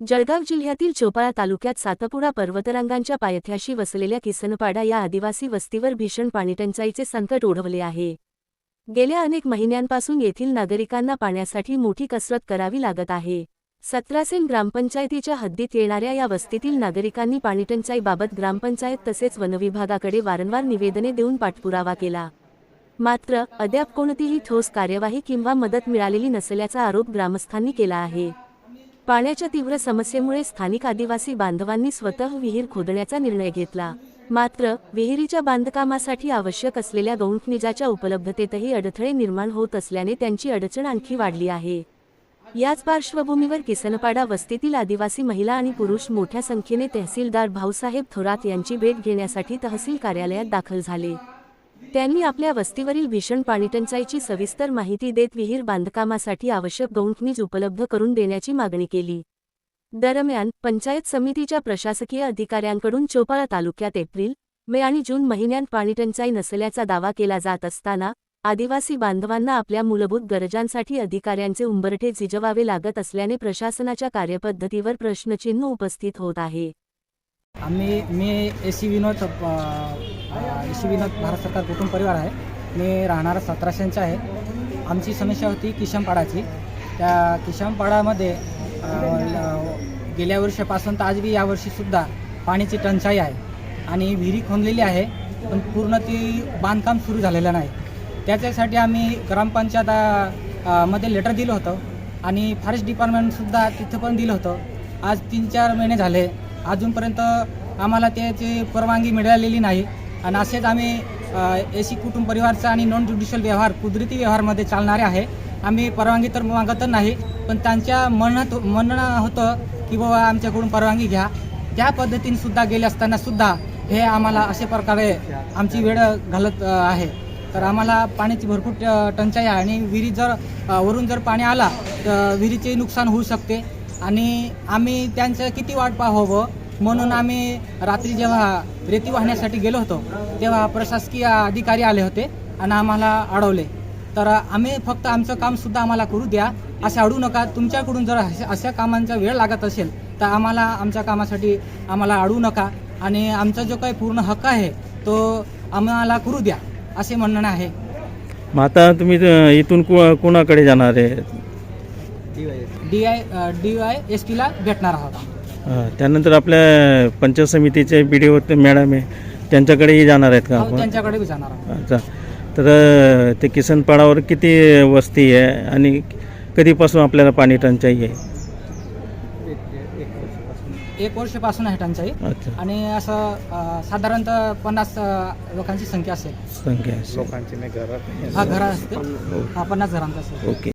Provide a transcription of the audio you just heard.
जळगाव जिल्ह्यातील चोपळा तालुक्यात सातपुडा पर्वतरांगांच्या पायथ्याशी वसलेल्या किसनपाडा या आदिवासी वस्तीवर भीषण पाणीटंचाईचे संकट ओढवले आहे। गेल्या अनेक महिन्यांपासून येथील नागरिकांना पाण्यासाठी मोठी कसरत करावी लागत आहे। 17 सेन ग्रामपंचायतीच्या हद्दीत येणाऱ्या या वस्तीतील नागरिकांनी पाणीटंचाईबाबत ग्रामपंचायत तसेच वनविभागाकडे वारंवार निवेदने देऊन पाठपुरावा केला, मात्र अद्याप कोणतीही ठोस कार्यवाही किंवा मदत मिळालेली नसल्याचा आरोप ग्रामस्थांनी केला आहे। पाण्याच्या तीव्र समस्येमुळे स्थानिक आदिवासी बांधवांनी स्वतः विहीर खोदण्याचा निर्णय घेतला, मात्र विहिरीच्या बांधकामासाठी आवश्यक असलेल्या गौणखनिजाच्या उपलब्धतेतही अडथळे निर्माण होत असल्याने त्यांची अडचण आणखी वाढली आहे। याच पार्श्वभूमीवर किसनपाडा वस्तीतील आदिवासी महिला आणि पुरुष मोठ्या संख्येने तहसीलदार भाऊसाहेब थोरात यांची भेट घेण्यासाठी तहसील कार्यालयात दाखल झाले। त्यांनी आपल्या वस्तीवरील भीषण पाणीटंचाईची सविस्तर माहिती देत विहीर बांधकामासाठी आवश्यक गौणखनिज उपलब्ध करून देण्याची मागणी केली। दरम्यान पंचायत समितीच्या प्रशासकीय अधिकाऱ्यांकडून चोपळा तालुक्यात एप्रिल, मे आणि जून महिन्यांत पाणीटंचाई नसल्याचा दावा केला जात असताना आदिवासी बांधवांना आपल्या मूलभूत गरजांसाठी अधिकाऱ्यांचे उंबरठे झिजवावे लागत असल्याने प्रशासनाच्या कार्यपद्धतीवर प्रश्नचिन्ह उपस्थित होत आहे। मी एसी विनोद भारत सरकार कुटुंब परिवार आहे। मी राहणारा 17 सेनचा आहे। आमची समस्या होती किशनपाडाची। त्या किशनपाडामध्ये गेल्या वर्षापासून तर आज बी यावर्षीसुद्धा पाण्याची टंचाई आहे आणि विहिरी खोदलेली आहे, पण पूर्ण ती बांधकाम सुरू झालेलं नाही। त्याच्यासाठी आम्ही ग्रामपंचायत मध्ये लेटर दिलं होतं आणि फॉरेस्ट डिपार्टमेंटसुद्धा तिथं पण दिलं होतं। आज 3-4 महिने झाले, अजूनपर्यंत आम्हाला त्याची परवानगी मिळालेली नाही आणि असेच आम्ही एसी कुटुंब परिवारचा आणि नॉन ज्युडिशियल व्यवहार कुदरती व्यवहारमध्ये चालणारे आहे। आम्ही परवानगी तर मागत नाही, पण त्यांच्या म्हणणं होतं की बाबा आमच्याकडून परवानगी घ्या। त्या पद्धतीने सुद्धा गेले असताना सुद्धा हे आम्हाला अशा प्रकारे आमची वेळ घालत आहे। तर आम्हाला पाण्याची भरपूर टंचाई आहे आणि विहिरी जर वरून जर पाणी आला तर विहिरीचे नुकसान होऊ शकते आणि आम्ही त्यांचं किती वाट पाहावं म्हणून आम्ही रात्री जेव्हा रेती वाहण्यासाठी गेलो होतो तेव्हा प्रशासकीय अधिकारी आले होते आणि आम्हाला अडवले। तर आम्ही फक्त आमचं कामसुद्धा आम्हाला करू द्या, असं अडू नका। तुमच्याकडून जर अशा कामांचा वेळ लागत असेल तर आम्हाला आमच्या कामासाठी आम्हाला अडवू नका आणि आमचा जो काही पूर्ण हक्क आहे तो आम्हाला करू द्या, असे म्हणणं आहे। मग आता तुम्ही इथून कोणाकडे जाणार आहे? DYST ला भेटणार आहोत। त्यानंतर आपल्या पंचायत समितीचे BDO मॅडम आहे त्यांच्याकडेही जाणार आहेत का आपण? त्यांच्याकडे बी जाणार आहोत। अच्छा, तर ते किसनपाडावर किती वस्ती आहे आणि कधीपासून आपल्याला पाणी टंचाई आहे? 1 वर्षापासून आहे टंचाई आणि असं साधारणतः 50 लोकांची संख्या असेल। संख्या लोकांची घरं असते, 50 घरांचा असेल। ओके।